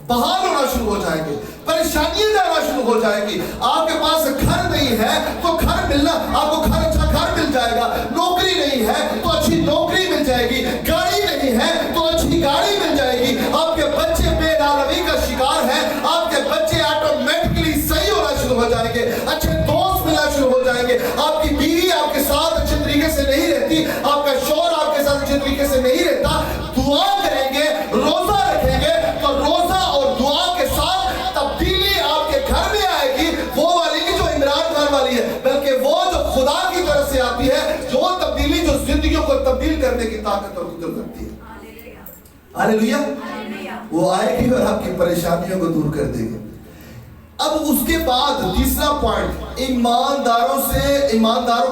بحال ہونا شروع ہو جائیں گے, پریشانیاں جانا شروع ہو جائیں گی. آپ کے پاس گھر نہیں ہے تو گھر ملنا, آپ کو اچھا گھر مل جائے گا. نوکری نہیں ہے تو اچھی نوکری مل جائے گی. گاڑی نہیں ہے تو اچھی گاڑی مل جائے گی. آپ کے بچے بے نالوی کا شکار ہیں, آپ کے بچے آٹومیٹکلی صحیح ہونا شروع ہو جائیں گے. اچھے دوست ملنا شروع ہو جائیں گے. آپ کی بیوی آپ کے ساتھ اچھے طریقے سے نہیں رہتی, آپ کا شوہر آپ کے ساتھ اچھے طریقے سے نہیں رہتا. دعا کریں گے, روزہ رکھیں گے, تو روزہ اور دعا کے ساتھ تبدیلی آپ کے گھر میں آئے گی. وہ والی نہیں جو عمران خان والی ہے, بلکہ وہ جو خدا کی طرف سے آتی ہے, جو تبدیلی جو زندگیوں کو تبدیل کرنے کی طاقت اور قدرت رکھتی ہے. ہاللیلویہ. وہ آئے گی اور آپ کی پریشانیوں کو دور کر دے گی. اب اس کے بعد تیسرا پوائنٹ, ایمانداروں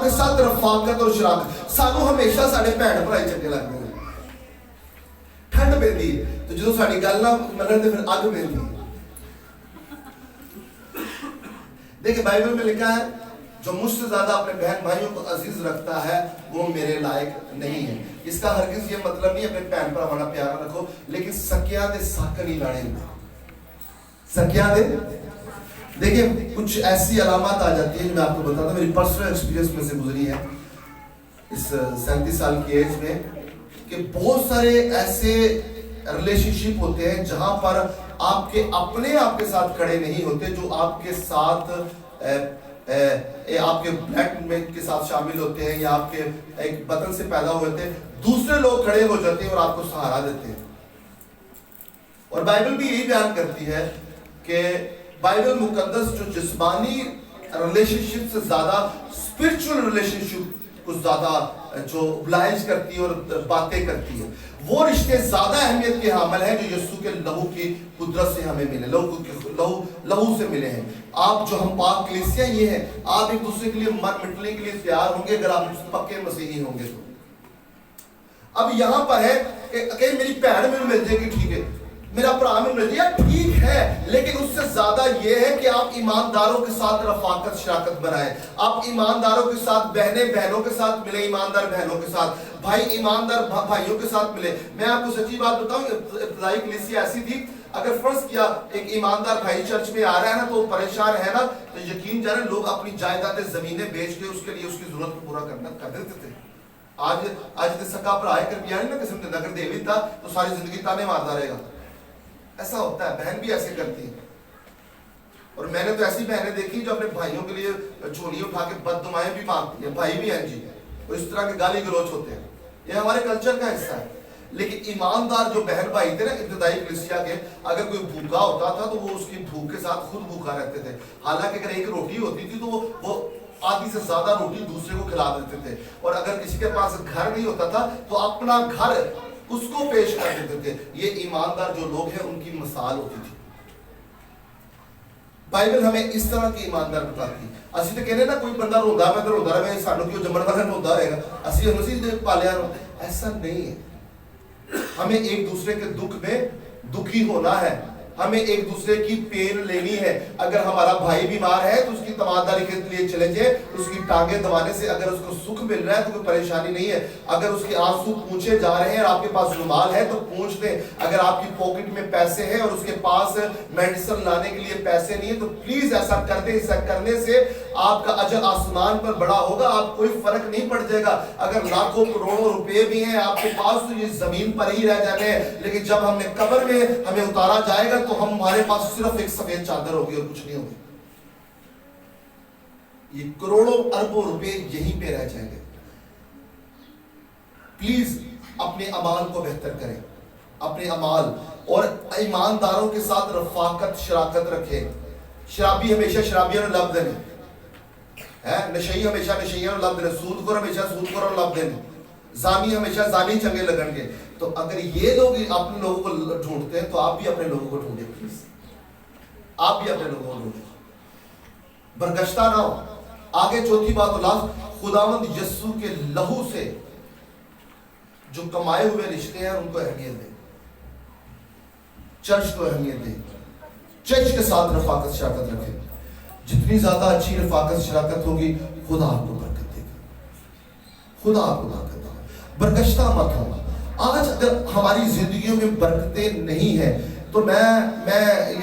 کے ساتھ رفاقت اور شراکت. سانو ہمیشہ ساڈے بھن بھرائی چنگے لگتے ہیں. ٹھنڈ پیندی تو جدوں ساڈی گل نہ منن تے پھر اگ پیندی. دیکھیں بائبل میں لکھا ہے, جو مجھ سے زیادہ اپنے بہن بھائیوں کو عزیز رکھتا ہے وہ میرے لائق نہیں ہے. اس کا ہرگز یہ مطلب نہیں اپنے بہن بھراواں نال پیار رکھو, لیکن سکیاں دے سک نہیں لانے ہوندے. سکیاں دے دیکھیں کچھ ایسی علامات آ جاتی ہیں جو میں آپ کو بتاتا ہوں, میری پرسنل ایکسپیرینس میں سے گزری ہے اس 37 سال کی ایج میں, کہ بہت سارے ایسے ریلیشن شپ ہوتے ہیں جہاں پر آپ کے اپنے آپ کے ساتھ کھڑے نہیں ہوتے, جو آپ کے ساتھ آپ کے بلڈ میں کے ساتھ شامل ہوتے ہیں یا آپ کے ایک بدن سے پیدا ہوتے ہیں. دوسرے لوگ کھڑے ہو جاتے ہیں اور آپ کو سہارا دیتے ہیں. اور بائبل بھی یہی بیان کرتی ہے کہ بائبل مقدس جو جسمانی ریلیشن شپ سے زیادہ اسپرچل ریلیشن شپ کو زیادہ جو ابلائج کرتی ہے اور باتیں کرتی ہے, وہ رشتے زیادہ اہمیت کے حامل ہیں جو یسوع کے لہو کی قدرت سے ہمیں ملے, لہو سے ملے ہیں. آپ جو ہم پاک کلیسیاں یہ ہیں, آپ ایک دوسرے کے لیے مر مٹنے کے لیے تیار ہوں گے اگر آپ پکے مسیحی ہوں گے تو. اب یہاں پر ہے کہ میری بہن میں مل جائے گی, ٹھیک ہے, میرا بھرا میں مل جائے ٹھیک ہے, لیکن اس سے زیادہ یہ ہے کہ آپ ایمانداروں کے ساتھ رفاقت شراکت بنائیں. آپ ایمانداروں کے ساتھ بہنیں بہنوں کے ساتھ ملیں, ایماندار بہنوں کے ساتھ, بھائی ایماندار بھائیوں کے ساتھ ملے. میں آپ کو سچی بات بتاؤں, ابتدائی کلیسیا ایسی تھی, اگر فرض کیا ایک ایماندار بھائی چرچ میں آ رہا ہے نا تو پریشان ہے نا, تو یقین جانے لوگ اپنی جائیدادیں زمینیں بیچ کے اس کے لیے اس کی ضرورت کو پورا کر دیتے تھے. آج دے سکا پر آئے کر بھی آنے نا قسم دے نگر دیوی تھا تو ساری زندگی تانے مارتا رہے گا. ایسا ہوتا ہے, بہن بھی ایسے کرتی ہے. اور میں نے تو ایسی بہنیں دیکھی جو اپنے بھائیوں کے لیے جھولی اٹھا کے بد دعائیں بھی مانگتی ہیں, بھائی بھی ہیں جی, وہ اس طرح کے گالی گلوچ ہوتے ہیں. یہ ہمارے کلچر کا حصہ ہے. لیکن ایماندار جو بہن بھائی تھے نا ابتدائی کلیسیا کے, اگر کوئی بھوکا ہوتا تھا تو وہ اس کی بھوک کے ساتھ خود بھوکا رہتے تھے. حالانکہ اگر ایک روٹی ہوتی تھی تو وہ آدھی سے زیادہ روٹی دوسرے کو کھلا دیتے تھے. اور اگر کسی کے پاس گھر نہیں ہوتا تھا تو اپنا گھر اس کو پیش کر دیتے تھے. یہ ایماندار جو لوگ ہیں ان کی مثال ہوتی تھی. بائبل ہمیں اس طرح کی ایماندار بتاتی. اسی تو کہنے نا کوئی بندہ روندا میں تو روندا رہے, سانو کیوں جمن والا روندا رہے گا, اسی مسیح پالیا. ایسا نہیں ہے. ہمیں ایک دوسرے کے دکھ میں دکھی ہونا ہے, ہمیں ایک دوسرے کی پین لینی ہے. اگر ہمارا بھائی بیمار ہے تو اس کی تماداری کے لیے چلے جائیں, اس کی ٹانگیں دبانے سے اگر اس کو سکھ مل رہا ہے تو کوئی پریشانی نہیں ہے. اگر اس کے آنسو پونچھے جا رہے ہیں اور آپ کے پاس رومال ہے تو پونچھ دیں. اگر آپ کی پاکٹ میں پیسے ہیں اور اس کے پاس میڈیسن لانے کے لیے پیسے نہیں ہیں تو پلیز ایسا کر دیں. ایسا کرنے سے آپ کا اجر آسمان پر بڑا ہوگا, آپ کوئی فرق نہیں پڑ جائے گا. اگر لاکھوں کروڑوں روپے بھی ہیں آپ کے پاس تو یہ زمین پر ہی رہ جانے ہیں, لیکن جب ہم نے قبر میں ہمیں اتارا جائے گا تو ہمارے پاس صرف ایک سفید چادر ہوگی اور کچھ نہیں ہوگی. یہ کروڑوں اربوں روپے یہیں پہ رہ جائیں گے. پلیز اپنے اعمال کو بہتر کریں, اپنے اعمال, اور ایمانداروں کے ساتھ رفاقت شراکت رکھیں. شرابی ہمیشہ شرابیوں نے لب دینے, نشئی ہمیشہ نشیوں نے لب دینے, سود خور ہمیشہ سود خوروں نے لب دینے, زانی ہمیشہ زانی چنگے لگن گے. تو اگر یہ لوگ اپنے لوگوں کو ڈھونڈتے ہیں تو آپ بھی اپنے لوگوں کو ڈھونڈیں. پلیز آپ بھی اپنے لوگوں کو ڈھونڈیں, برگشتہ نہ ہو. آگے چوتھی بات اور لاسٹ, خداوند یسوع کے لہو سے جو کمائے ہوئے رشتے ہیں ان کو اہمیت دیں. چرچ کو اہمیت دیں, چرچ کے ساتھ رفاقت شراکت رکھیں. جتنی زیادہ اچھی رفاقت شراکت ہوگی خدا آپ کو برکت دے گا, خدا آپ کو برکت دے گا. برگشتہ مت ہو. آج اگر ہماری زندگیوں میں برکتیں نہیں ہیں تو میں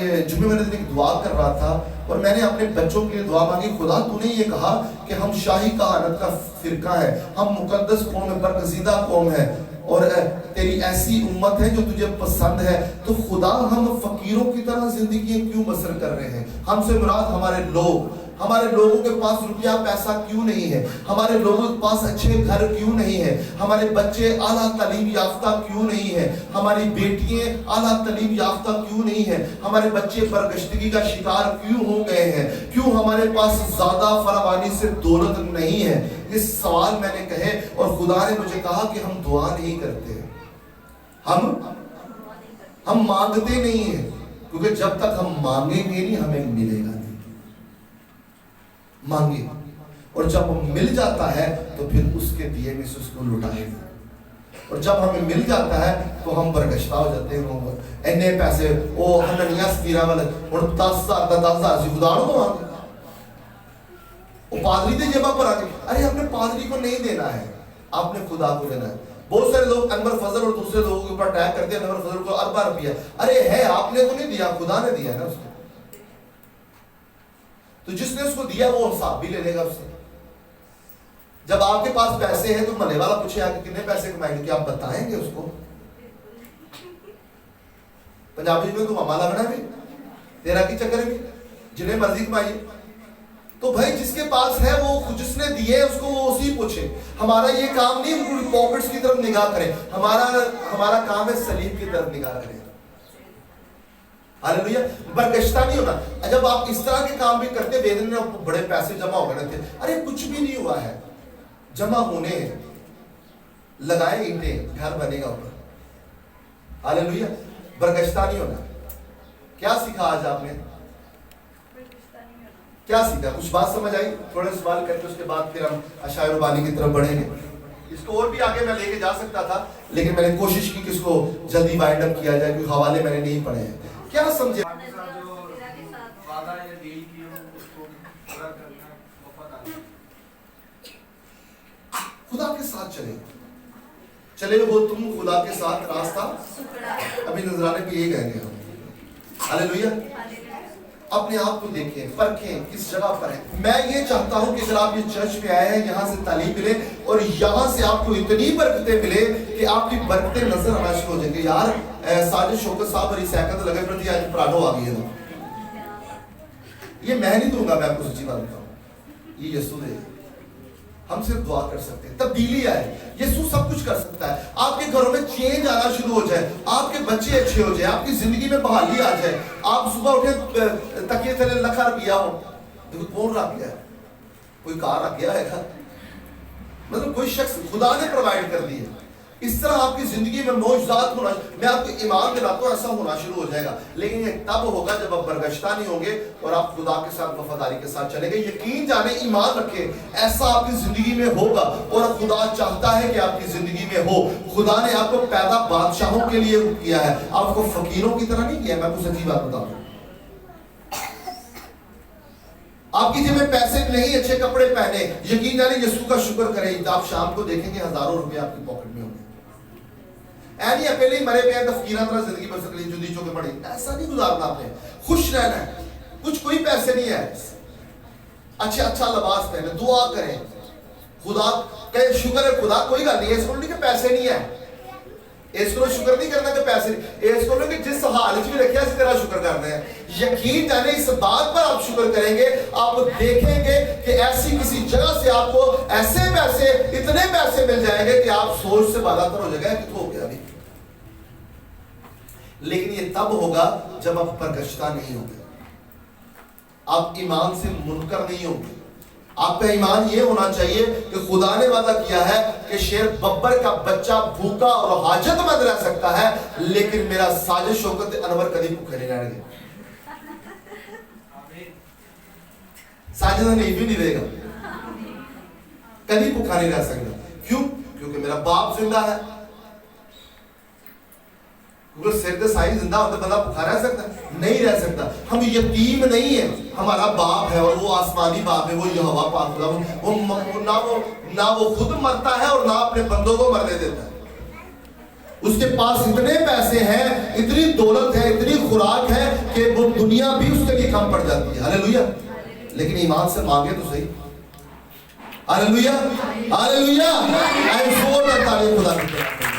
یہ جمعے والے دن ایک دعا کر رہا تھا اور میں نے اپنے بچوں کے لیے دعا مانگی, خدا تو نے یہ کہا کہ ہم شاہی کہانت کا فرقہ ہے, ہم مقدس قوم ہے, برگزیدہ قوم ہے, اور تیری ایسی امت ہے جو تجھے پسند ہے. تو خدا ہم فقیروں کی طرح زندگی کیوں بسر کر رہے ہیں؟ ہم سے مراد ہمارے لوگ, ہمارے لوگوں کے پاس روپیہ پیسہ کیوں نہیں ہے, ہمارے لوگوں کے پاس اچھے گھر کیوں نہیں ہے, ہمارے بچے اعلیٰ تعلیم یافتہ کیوں نہیں ہیں, ہماری بیٹیاں اعلیٰ تعلیم یافتہ کیوں نہیں ہیں, ہمارے بچے برگشتگی کا شکار کیوں ہو گئے ہیں, کیوں ہمارے پاس زیادہ فراوانی سے دولت نہیں ہے؟ اس سوال میں نے کہے اور خدا نے مجھے کہا کہ ہم دعا نہیں کرتے, ہم مانگتے نہیں ہیں, کیونکہ جب تک ہم مانگیں گے نہیں ہمیں ملے گا نہیں. مانگے, اور جب مل جاتا ہے تو پھر اس کے دیے میں سے اس کو لٹائیں گے, اور جب ہمیں مل جاتا ہے تو ہم برگشتہ ہو جاتے ہیں. اینے پیسے وہ ہننیا سکیرہ والا اور 10,000 سے خدا کو مانگے, وہ پادری دے جمع پر آگے. ارے ہم نے پادری کو نہیں دینا ہے, آپ نے خدا کو دینا ہے. بہت سارے لوگ انور فضل اور دوسرے لوگوں کے اوپر اٹیک کرتے ہیں, انور فضل کو اربا روپیہ, ارے ہے آپ نے تو نہیں دیا, خدا نے دیا نا اس کو. تو جس نے اس کو دیا وہ حساب بھی لے لے گا اس سے. جب آپ کے پاس پیسے ہیں تو ملے والا پوچھے آگے کتنے پیسے کمائیں گے, کیا آپ بتائیں گے اس کو؟ پنجابی میں تو ماما لگنا بھی تیرا کی چکر میں جنہیں مرضی کمائیے. تو بھائی جس کے پاس ہے وہ جس نے دیے اس کو وہ اسی پوچھے. ہمارا یہ کام نہیں پوری پاکٹس کی طرف نگاہ کرے, ہمارا کام ہے سلیب کی طرف نگاہ کرے. ہاللیلویا. برگشتہ نہیں ہونا. جب آپ اس طرح کے کام بھی کرتے ویدن میں بڑے پیسے جمع ہو گئے تھے, ارے کچھ بھی نہیں ہوا ہے, جمع ہونے ہیں, لگائے اینٹیں, گھر بنے گا اوپر. ہاللیلویا. برگشتہ نہیں ہونا. کیا سیکھا آج آپ نے؟ کیا سیکھا؟ کچھ بات سمجھ آئی؟ تھوڑے سوال کر کے اس کے بعد پھر ہم اشعیا ربانی کی طرف بڑھیں گے. اس کو اور بھی آگے میں لے کے جا سکتا تھا لیکن میں نے کوشش کی کہ اس کو جلدی وائنڈ اپ کیا جائے, کیونکہ حوالے میں نے نہیں پڑھے ہیں. کیا سمجھے؟ خدا کے ساتھ چلے وہ تم خدا کے ساتھ راستہ ابھی نظرانے پہ یہ کہیں گے ہم. ہاللیلویا. اپنے آپ کو دیکھیں, پرکھیں کس جگہ پر ہیں. میں یہ چاہتا ہوں کہ اگر آپ یہ چرچ پہ آئے ہیں, یہاں سے تعلیم ملے اور یہاں سے آپ کو اتنی برکتیں ملے کہ آپ کی برکتیں نظر آنا شروع ہو جائیں گے. یار ساجد شوکت صاحب اور سیکت لگے پر تھی, آج پراڈو آ گئی ہے. یہ میں نہیں دوں گا, میں آپ کو سچی بات بتاؤں, یہ یسوع دے. ہم صرف دعا کر سکتے ہیں, تبدیلی آئے. یسوع سب کچھ کر سکتا ہے. آپ کے گھروں میں چینج آنا شروع ہو جائے, آپ کے بچے اچھے ہو جائے, آپ کی زندگی میں بحالی آ جائے. آپ صبح اٹھے تکیے تلے لکھا روپیہ ہو, دیکھو کون رکھ گیا ہے, کوئی کار رکھ گیا ہے گھر, مطلب کوئی شخص خدا نے پرووائڈ کر دی ہے. اس طرح آپ کی زندگی میں معجزات ہونا، میں آپ کو ایمان دلاتا ہوں ایسا ہونا شروع ہو جائے گا. لیکن یہ تب ہوگا جب آپ برگشتہ نہیں ہوں گے اور آپ خدا کے ساتھ وفاداری کے ساتھ چلیں گے. یقین جانے، ایمان رکھیں، ایسا آپ کی زندگی میں ہوگا. اور خدا چاہتا ہے کہ آپ کی زندگی میں ہو. خدا نے آپ کو پیدا بادشاہوں کے لیے کیا ہے، آپ کو فقیروں کی طرح نہیں کیا. میں آپ کو سچی بات بتاؤں، آپ کی جیب میں پیسے نہیں، اچھے کپڑے پہنے، یقین جانے یسوع کا شکر کریں، آپ شام کو دیکھیں گے ہزاروں روپے آپ کی پاکٹ میں ہوں گے. نہیں ہے پہلے ہی مرے پہ تفکیرہ طرح زندگی بسر کے لیے جو نیچوں کے پڑے، ایسا نہیں گزارنا. آپ نے خوش رہنا ہے، کچھ کوئی پیسے نہیں ہے، اچھا لباس پہنے، دعا کریں، خدا کہ شکر ہے خدا کوئی گل نہیں ہے، اس کو نہیں کہ پیسے نہیں ہے، اس کو شکر نہیں کرنا کہ پیسے نہیں، اس کو نہیں کہ جس حالت میں رکھے اسی طرح شکر کرنا ہے. یقین جانے اس بات پر آپ شکر کریں گے، آپ دیکھیں گے کہ ایسی کسی جگہ سے آپ کو ایسے پیسے، اتنے پیسے مل جائیں گے کہ آپ سوچ سے بالاتر ہو جائے گا کہ تو ہو گیا ابھی. لیکن یہ تب ہوگا جب آپ برگشتہ نہیں ہوں گے، آپ ایمان سے منکر نہیں ہوں گے. آپ کا ایمان یہ ہونا چاہیے کہ خدا نے وعدہ کیا ہے کہ شیر ببر کا بچہ بھوکا اور حاجت مند رہ سکتا ہے، لیکن میرا ساجد شوکت انور کبھی بھوکے نہیں رہیں گے. ساجد نہیں بھی نہیں رہے گا، کبھی بھوکا نہیں رہ سکتا. کیوں؟ کیونکہ میرا باپ زندہ ہے. کیونکہ سر دے سائی زندہ ہوتا بندہ بھوکا رہ سکتا ہے؟ نہیں رہ سکتا. ہم یتیم نہیں ہیں، ہمارا باپ ہے اور وہ آسمانی باپ ہے، وہ یہوہ پاک خدا. وہ نہ وہ خود مرتا ہے اور نہ اپنے بندوں کو مرنے دیتا ہے. اس کے پاس اتنے پیسے ہیں، اتنی دولت ہے، اتنی خوراک ہے کہ وہ دنیا بھی اس کے لیے کم پڑ جاتی ہے. ہاللیلویہ. لیکن ایمان سے مانگے تو صحیح. ہاللیلویہ ہاللیلویہ. آئی زور میں تعلیم خدا کی طرف.